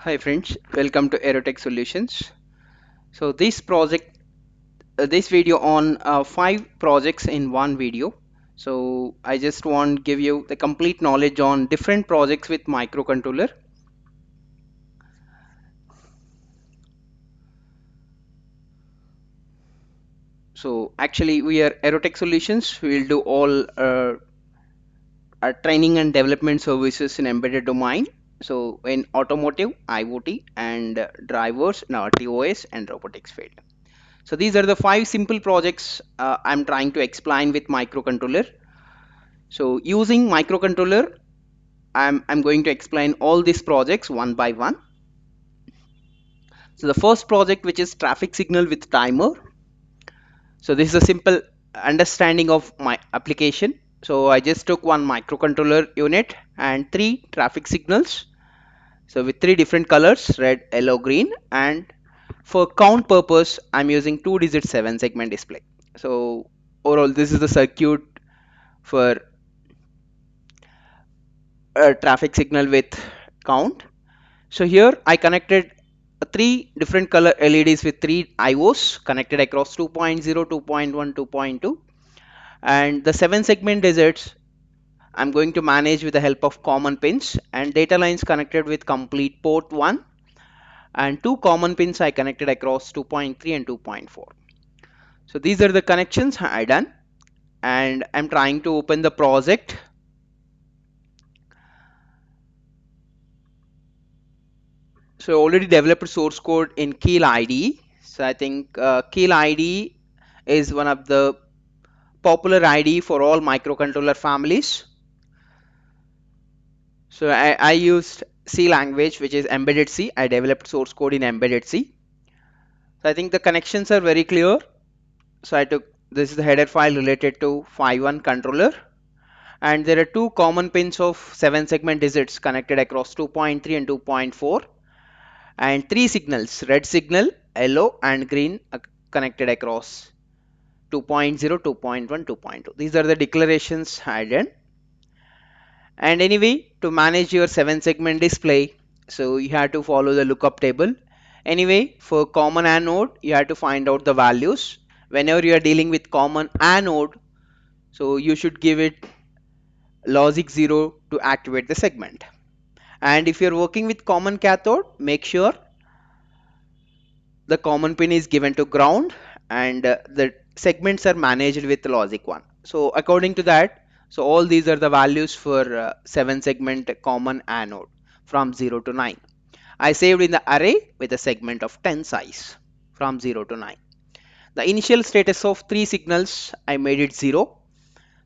Hi friends, welcome to EROTECH Solutions. So this video on 5 projects in one video. So I just want to give you the complete knowledge on different projects with microcontroller. So actually we are EROTECH Solutions. We will do all training and development services in embedded domain. So in automotive, IoT and drivers in RTOS and robotics field. So these are the 5 simple projects I'm trying to explain with microcontroller. So using microcontroller, I'm going to explain all these projects one by one. So the first project, which is traffic signal with timer. So this is a simple understanding of my application. So I just took one microcontroller unit and 3 traffic signals. So with 3 different colors, red, yellow, green, and for count purpose, I'm using 2-digit 7 segment display. So overall, this is the circuit for a traffic signal with count. So here I connected 3 different color LEDs with 3 IOs connected across 2.0, 2.1, 2.2, and the 7 segment digits I'm going to manage with the help of common pins, and data lines connected with complete port 1, and 2 common pins I connected across 2.3 and 2.4. So these are the connections I done, and I'm trying to open the project. So I already developed source code in Keel IDE. So I think Keel IDE is one of the popular IDE for all microcontroller families. So I used C language, which is embedded C. I developed source code in embedded C. So I think the connections are very clear. So I took this is the header file related to Phi 1 controller, and there are 2 common pins of 7 segment digits connected across 2.3 and 2.4, and 3 signals, red signal, yellow, and green, connected across 2.0, 2.1, 2.2. These are the declarations I did. And anyway, to manage your 7 segment display, so you have to follow the lookup table. Anyway, for common anode, you have to find out the values. Whenever you are dealing with common anode, so you should give it logic 0 to activate the segment. And if you're working with common cathode, make sure the common pin is given to ground, and the segments are managed with logic 1. So according to that, so all these are the values for 7 segment common anode from 0 to 9. I saved in the array with a segment of 10 size from 0 to 9. The initial status of 3 signals, I made it 0,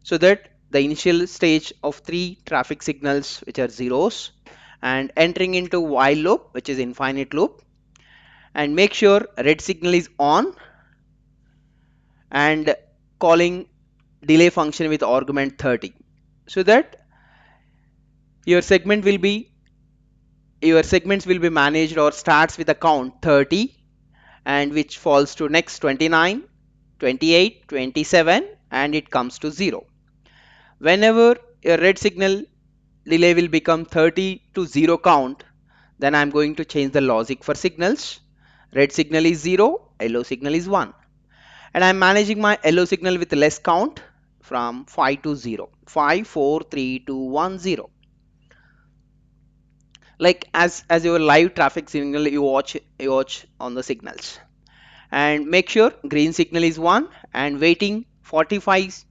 so that the initial stage of 3 traffic signals, which are zeros, and entering into while loop, which is infinite loop, and make sure red signal is on, and calling delay function with argument 30, so that your segment will be your segments will be managed or starts with a count 30, and which falls to next 29, 28, 27, and it comes to 0. Whenever a red signal delay will become 30 to 0 count, then I'm going to change the logic for signals. Red signal is 0, yellow signal is 1. And I'm managing my yellow signal with less count from 5 to 0. 5, 4, 3, 2, 1, 0. Like as your live traffic signal, you watch on the signals. And make sure green signal is 1, and waiting 45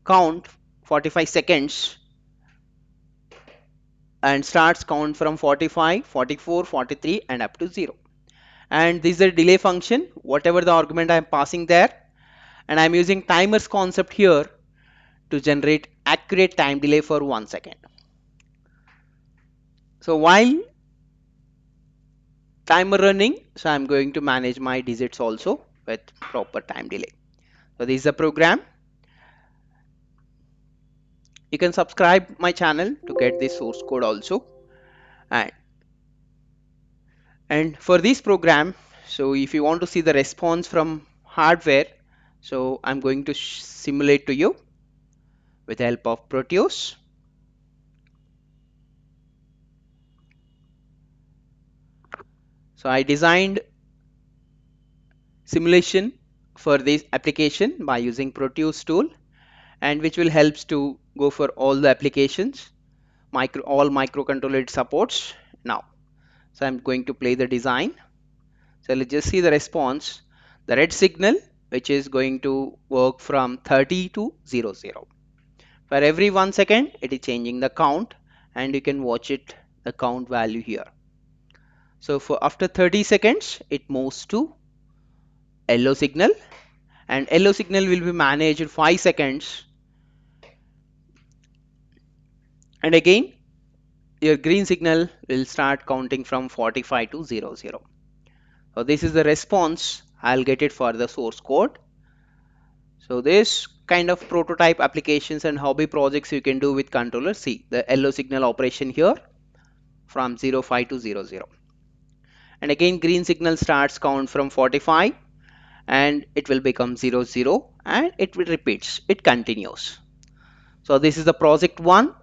count 45 seconds, and starts count from 45, 44, 43, and up to 0. And this is a delay function, whatever the argument I am passing there, and I am using timers concept here to generate accurate time delay for 1 second. So while timer running, so I'm going to manage my digits also with proper time delay. So this is a program. You can subscribe my channel to get this source code also. And for this program, so if you want to see the response from hardware, so I'm going to simulate to you with the help of Proteus. So I designed simulation for this application by using Proteus tool, and which will helps to go for all the applications, all microcontroller it supports now. So I'm going to play the design. So let's just see the response. The red signal, which is going to work from 30 to 00. For every 1 second, it is changing the count, and you can watch it, the count value here. So for after 30 seconds, it moves to yellow signal, and yellow signal will be managed 5 seconds, and again your green signal will start counting from 45 to 00. So this is the response. I'll get it for the source code. So this kind of prototype applications and hobby projects you can do with controllers. See the yellow signal operation here from 05 to 00. And again green signal starts count from 45, and it will become 00, and it will repeats, it continues. So this is the project 1,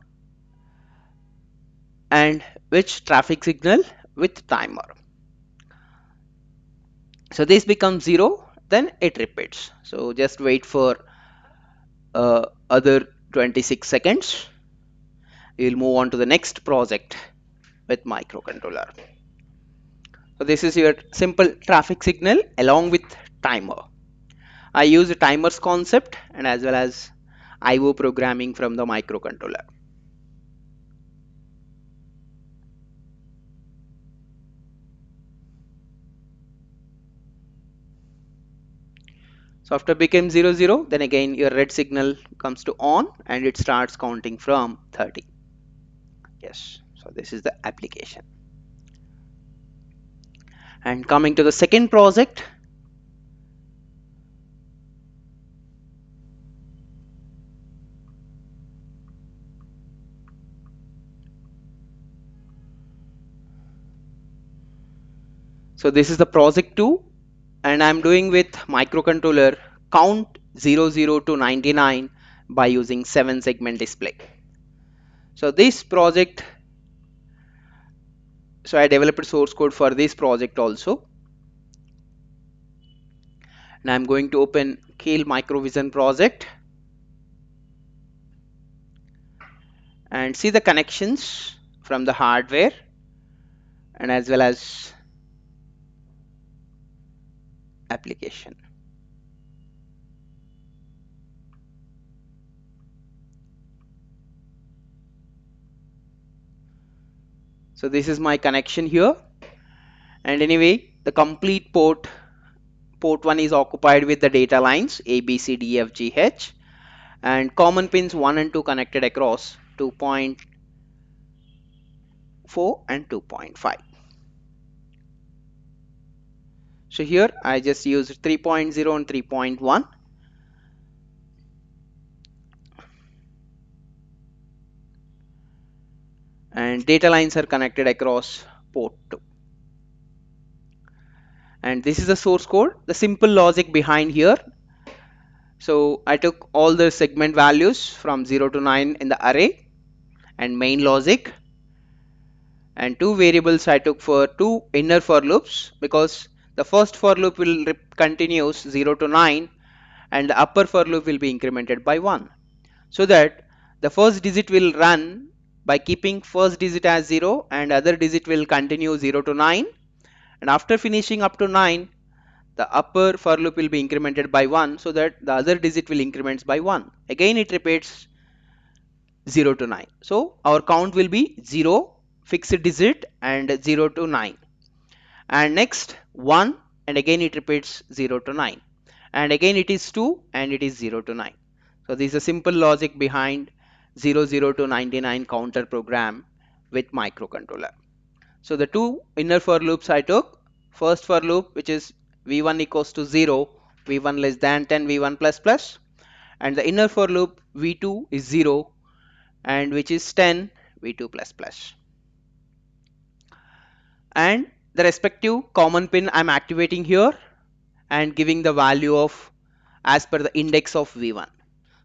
and which traffic signal with timer. So this becomes 0, then it repeats. So just wait for other 26 seconds. We'll move on to the next project with microcontroller. So this is your simple traffic signal along with timer. I use a timers concept and as well as IO programming from the microcontroller. So after became 00, then again your red signal comes to on and it starts counting from 30. Yes, so this is the application. And coming to the second project. So this is the project 2, and I'm doing with microcontroller count 00 to 99 by using 7 segment display. So this project, so I developed source code for this project also. Now I'm going to open Kale Microvision project and see the connections from the hardware and as well as application. So this is my connection here, and anyway the complete port 1 is occupied with the data lines A, B, C, D, F, G, H, and common pins 1 and 2 connected across 2.4 and 2.5. So here I just used 3.0 and 3.1. And data lines are connected across port 2. And this is the source code, the simple logic behind here. So I took all the segment values from 0 to 9 in the array and main logic, and 2 variables I took for 2 inner for loops, because the first for loop will continues 0 to 9 and the upper for loop will be incremented by 1, so that the first digit will run by keeping first digit as 0 and other digit will continue 0 to 9, and after finishing up to 9 the upper for loop will be incremented by 1, so that the other digit will increments by 1. Again it repeats 0 to 9. So our count will be 0 fixed digit and 0 to 9, and next 1 and again it repeats 0 to 9, and again it is 2 and it is 0 to 9. So this is a simple logic behind 00 to 99 counter program with microcontroller. So the 2 inner for loops I took, first for loop which is v1 equals to 0, v1 less than 10, v1 plus plus, and the inner for loop v2 is 0 and which is 10, v2 plus plus. And the respective common pin I'm activating here and giving the value of as per the index of v1,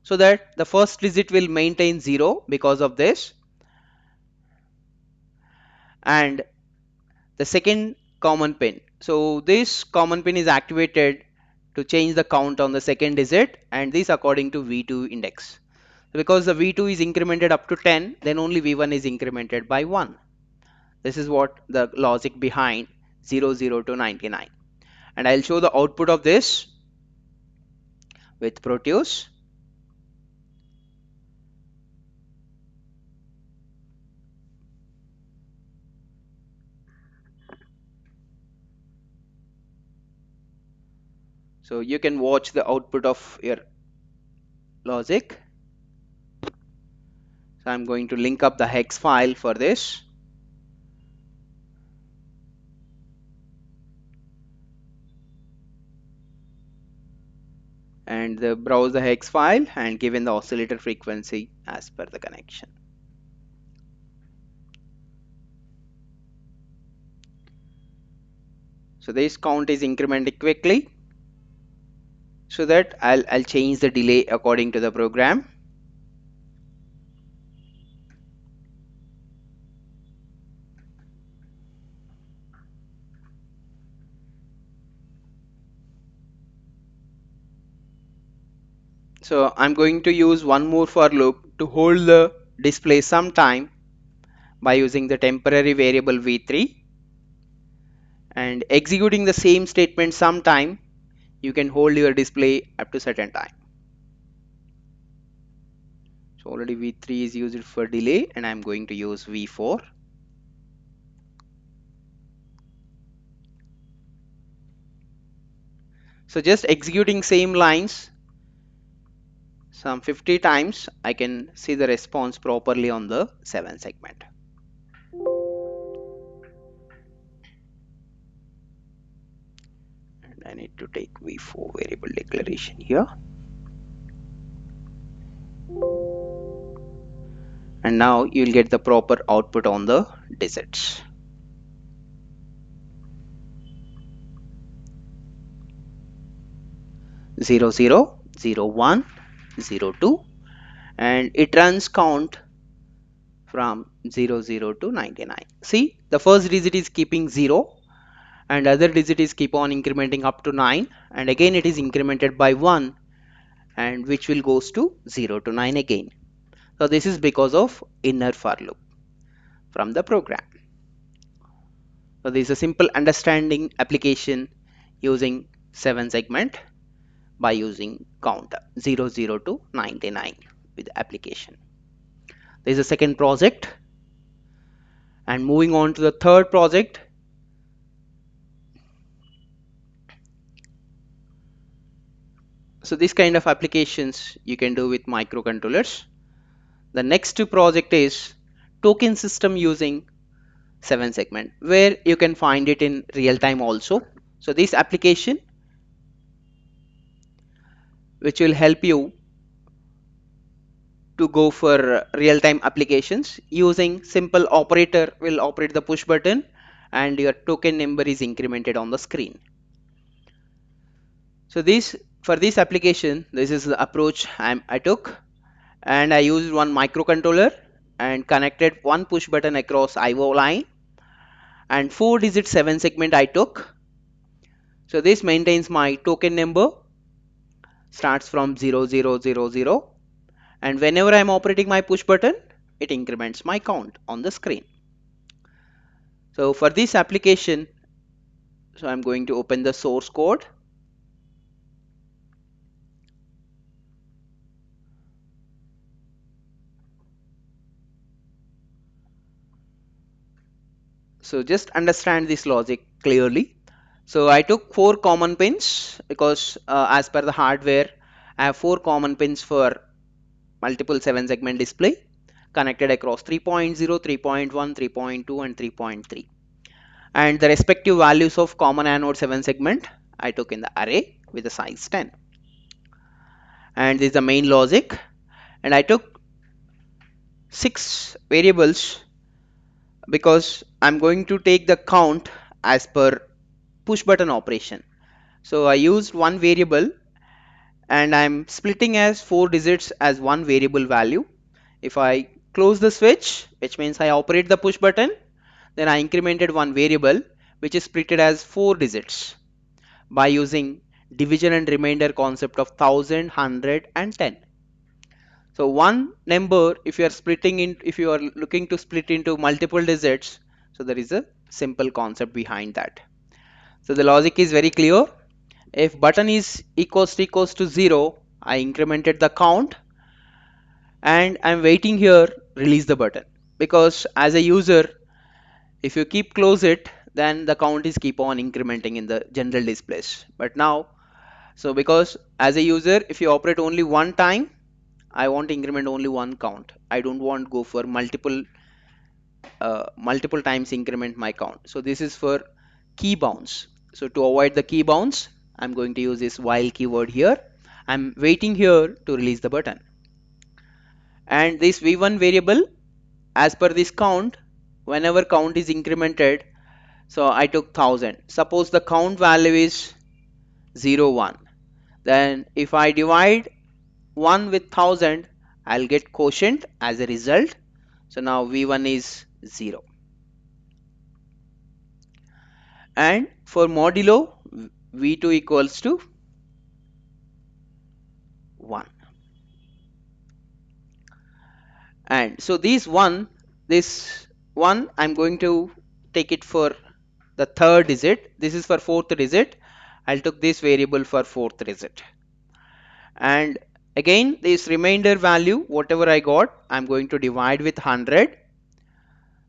so that the first digit will maintain 0 because of this, and the second common pin. So this common pin is activated to change the count on the second digit, and this according to V2 index. Because the V2 is incremented up to 10, then only V1 is incremented by 1. This is what the logic behind 00 to 99. And I'll show the output of this with Proteus. So you can watch the output of your logic. So I'm going to link up the hex file for this. And browse the hex file and given the oscillator frequency as per the connection. So this count is incrementing quickly, so that I'll change the delay according to the program. So I'm going to use one more for loop to hold the display some time by using the temporary variable v3, and executing the same statement sometime you can hold your display up to certain time. So already v3 is used for delay, and I'm going to use v4. So just executing same lines some 50 times, I can see the response properly on the 7 segment. And I need to take v4 variable declaration here. And now you'll get the proper output on the digits. Zero zero, 01, 02, and it runs count from 00 to 99. See, the first digit is keeping 0, and other digit is keep on incrementing up to 9, and again it is incremented by 1, and which will goes to 0 to 9 again. So this is because of inner for loop from the program. So this is a simple understanding application using 7 segment by using counter 00 to 99 with the application. There is a second project, and moving on to the third project. So this kind of applications you can do with microcontrollers. The next project is token system using 7 segment, where you can find it in real time also. So this application which will help you to go for real-time applications using simple operator will operate the push button, and your token number is incremented on the screen. So for this application, this is the approach I took, and I used one microcontroller and connected one push button across IO line, and 4-digit 7 segment I took. So this maintains my token number, starts from 0000, and whenever I am operating my push button, it increments my count on the screen. So for this application, so I'm going to open the source code. So just understand this logic clearly. So I took 4 common pins because as per the hardware, I have 4 common pins for multiple 7 segment display connected across 3.0, 3.1, 3.2 and 3.3. And the respective values of common anode 7 segment I took in the array with the size 10. And this is the main logic. And I took 6 variables because I'm going to take the count as per push button operation. So I used one variable, and I'm splitting as 4 digits as one variable value. If I close the switch, which means I operate the push button, then I incremented one variable, which is splitted as 4 digits by using division and remainder concept of 1000, 100 and 10. So one number, if you are splitting in, if you are looking to split into multiple digits, so there is a simple concept behind that. So the logic is very clear. If button is equals to 0, I incremented the count and I'm waiting here, release the button, because as a user, if you keep close it, then the count is keep on incrementing in the general displays. But now, so because as a user, if you operate only one time, I want to increment only one count. I don't want go for multiple times increment my count. So this is for key bounds. So to avoid the key bounds, I'm going to use this while keyword here. I'm waiting here to release the button. And this v1 variable, as per this count, whenever count is incremented, so I took 1000. Suppose the count value is 0, 1. Then if I divide 1 with 1000, I'll get quotient as a result. So now v1 is 0. And for modulo, v2 equals to 1. And so this one I'm going to take it for the third digit. This is for fourth digit. I'll took this variable for fourth digit. And again, this remainder value, whatever I got, I'm going to divide with 100.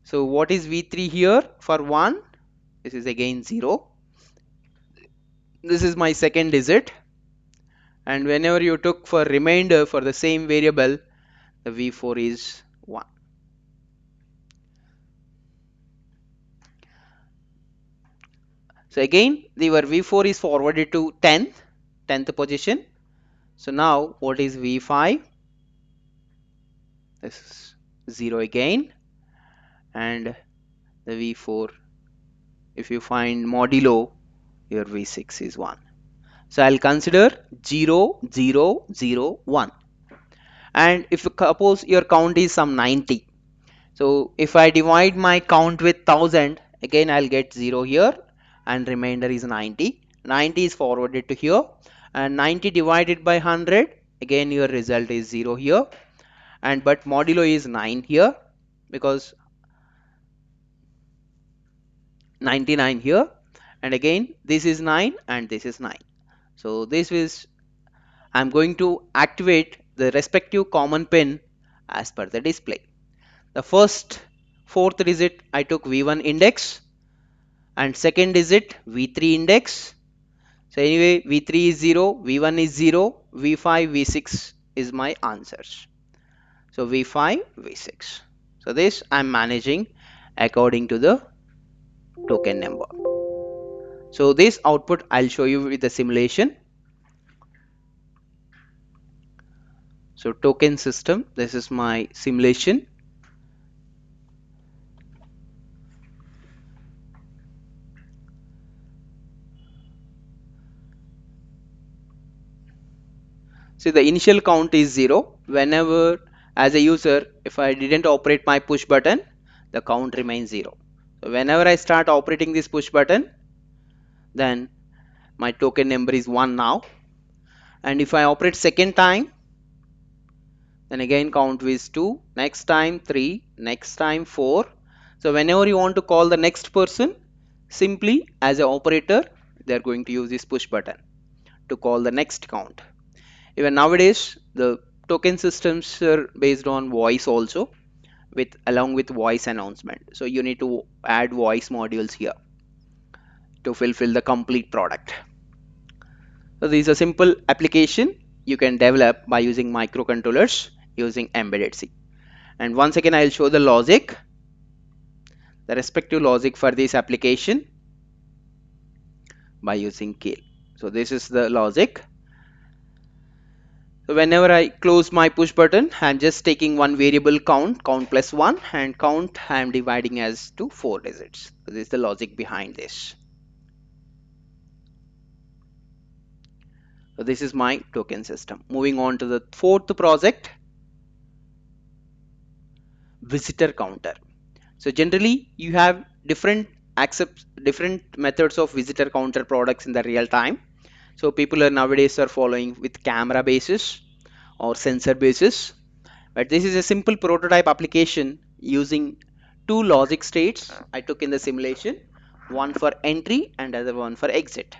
So what is v3 here for 1? This is again 0. This is my second digit. And whenever you took for remainder for the same variable, the v4 is 1. So again, your v4 is forwarded to 10th position. So now what is v5? This is 0 again. And the v4, if you find modulo, your v6 is 1. So I'll consider 0, 0, 0, 1. And if suppose your count is some 90. So if I divide my count with 1000, again I'll get 0 here and remainder is 90. 90 is forwarded to here and 90 divided by 100, again your result is 0 here, and but modulo is 9 here because 99 here, and again this is 9 and this is 9. So this is, I'm going to activate the respective common pin as per the display. The first fourth digit I took v1 index and second digit v3 index. So anyway, v3 is 0, v1 is 0, v5, v6 is my answers. So v5, v6. So this I'm managing according to the token number. So this output I'll show you with the simulation. So token system, this is my simulation. See, the initial count is 0. Whenever as a user, if I didn't operate my push button, the count remains 0. So whenever I start operating this push button, then my token number is 1 now. And if I operate second time, then again count is 2, next time 3, next time 4. So whenever you want to call the next person, simply as an operator, they are going to use this push button to call the next count. Even nowadays, the token systems are based on voice also, along with voice announcement. So you need to add voice modules here to fulfill the complete product. So this is a simple application you can develop by using microcontrollers using embedded C. And once again, I'll show the logic, the respective logic for this application by using Kale. So this is the logic. So whenever I close my push button, I'm just taking one variable count plus 1, and count I'm dividing as to 4 digits. So this is the logic behind this. So this is my token system. Moving on to the fourth project, visitor counter. So generally you have different accepts different methods of visitor counter products in the real time. So people are nowadays are following with camera basis or sensor basis, but this is a simple prototype application using two logic states I took in the simulation, one for entry and other one for exit.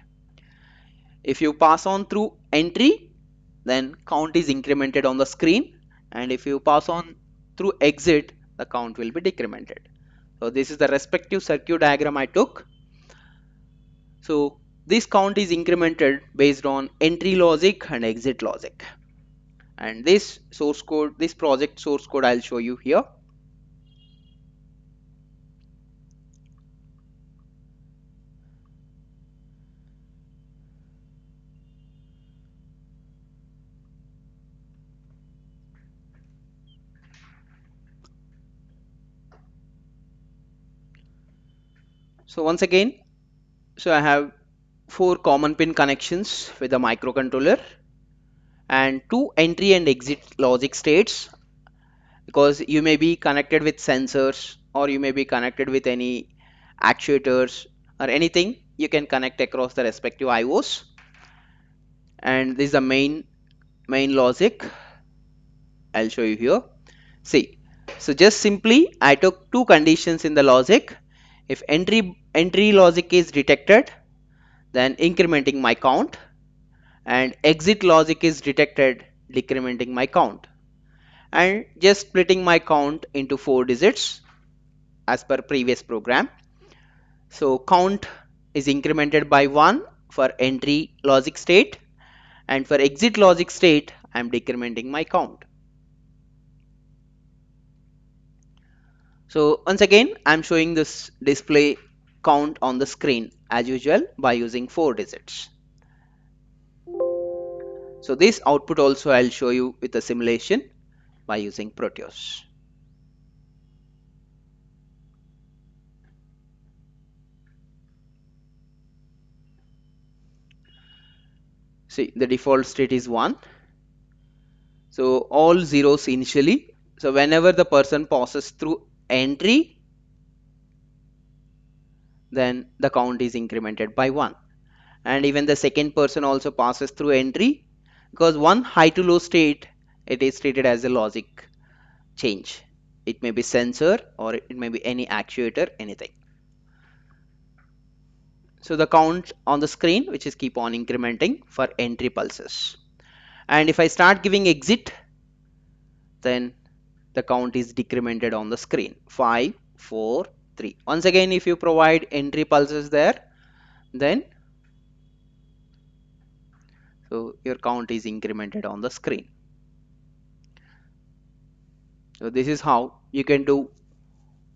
If you pass on through entry, then count is incremented on the screen, and if you pass on through exit, the count will be decremented. So this is the respective circuit diagram I took. So this count is incremented based on entry logic and exit logic. And this source code, this project source code, I'll show you here. So once again, so I have 4 common pin connections with the microcontroller and 2 entry and exit logic states, because you may be connected with sensors or you may be connected with any actuators or anything. You can connect across the respective IOs, and this is the main logic I'll show you here. See, so just simply I took two conditions in the logic. If entry logic is detected, then incrementing my count, and exit logic is detected, decrementing my count, and just splitting my count into 4 digits as per previous program. So count is incremented by 1 for entry logic state, and for exit logic state I am decrementing my count. So once again I am showing this display count on the screen as usual by using 4 digits. So this output also I'll show you with a simulation by using Proteus. See, the default state is 1. So all zeros initially. So whenever the person passes through entry, then the count is incremented by 1. And even the second person also passes through entry, because one high to low state, it is treated as a logic change. It may be sensor or it may be any actuator, anything. So the count on the screen, which is keep on incrementing for entry pulses. And if I start giving exit, then the count is decremented on the screen. 5, 4, 3. Once again, if you provide entry pulses there, then so your count is incremented on the screen. So this is how you can do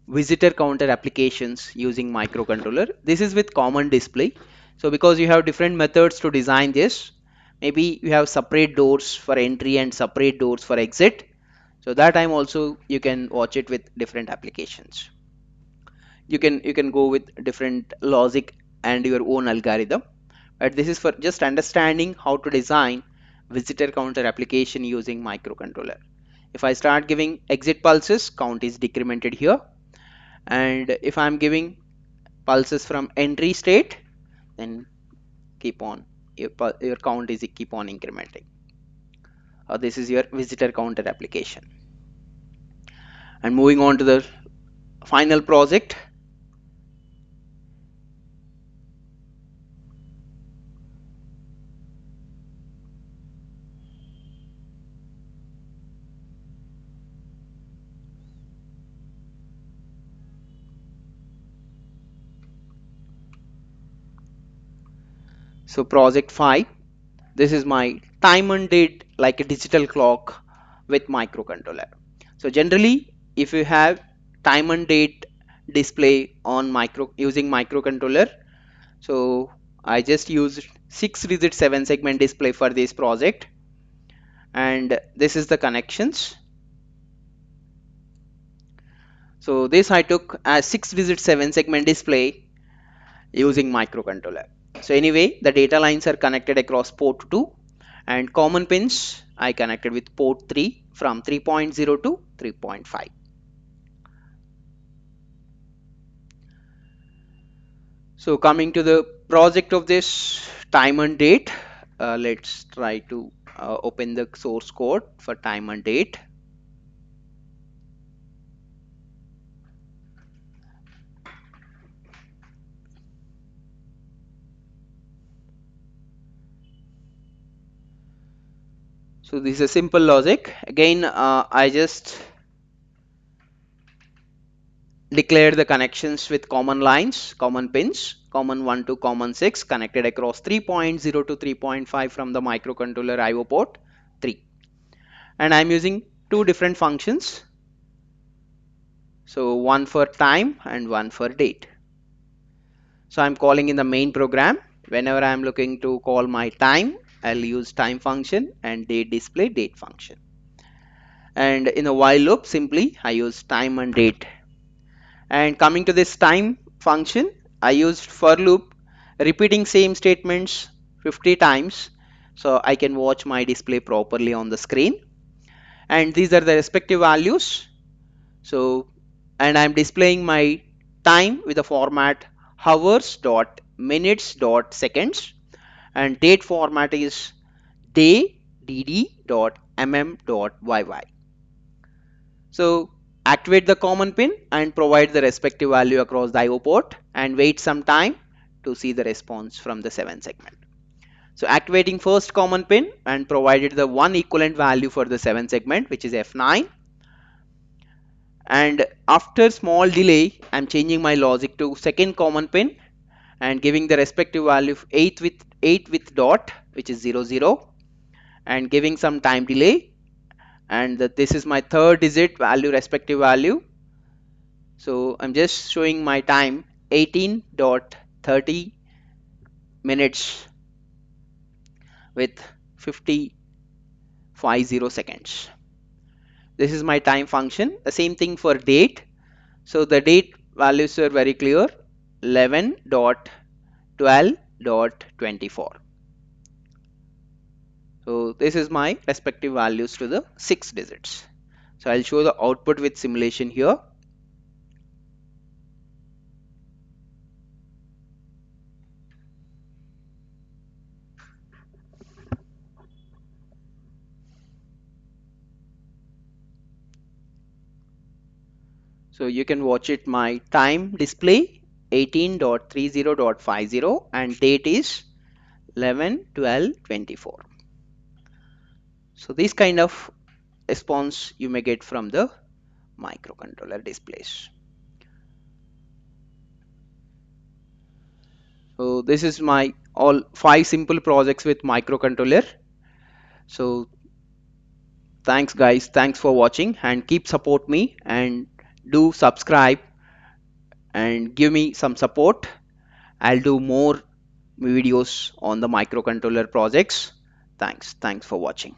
visitor counter applications using microcontroller. This is with common display. So because you have different methods to design this, maybe you have separate doors for entry and separate doors for exit. So that time also you can watch it with different applications. You can go with different logic and your own algorithm. But this is for just understanding how to design visitor counter application using microcontroller. If I start giving exit pulses, count is decremented here. And if I'm giving pulses from entry state, then keep on your count is keep on incrementing. This is your visitor counter application. And moving on to the final project. So project 5, this is my time and date like a digital clock with microcontroller. So generally if you have time and date display on using microcontroller, so I just used 6-digit 7-segment display for this project, and this is the connections. So this I took as 6-digit 7-segment display using microcontroller. So anyway, the data lines are connected across port 2, and common pins I connected with port 3 from 3.0 to 3.5. So coming to the project of this time and date, let's try to open the source code for time and date. So this is a simple logic. Again, I just declare the connections with common lines, common pins, common 1 to common 6 connected across 3.0 to 3.5 from the microcontroller IO port 3. And I'm using two different functions. So one for time and one for date. So I'm calling in the main program. Whenever I'm looking to call my time, I'll use time function and date display date function. And in a while loop, simply I use time and date. And coming to this time function, I used for loop repeating same statements 50 times so I can watch my display properly on the screen. And these are the respective values. So, and I'm displaying my time with the format hours dot minutes dot seconds, and date format is day dd dot mm dot yy. So activate the common pin and provide the respective value across the IO port and wait some time to see the response from the 7 segment. So activating first common pin and provided the one equivalent value for the 7 segment, which is F9. And after small delay, I'm changing my logic to second common pin and giving the respective value of 8 with dot, which is 00, and giving some time delay. And this is my third digit value, respective value. So I'm just showing my time 18.30 minutes with 50 seconds. This is my time function. The same thing for date. So the date values are very clear, 11.12.24. So this is my respective values to the 6 digits. So I'll show the output with simulation here. So you can watch it, my time display 18.30.50 and date is 11.12.24. So this kind of response you may get from the microcontroller displays. So this is my all 5 simple projects with microcontroller. So thanks guys, thanks for watching and keep support me and do subscribe and give me some support. I'll do more videos on the microcontroller projects. Thanks for watching.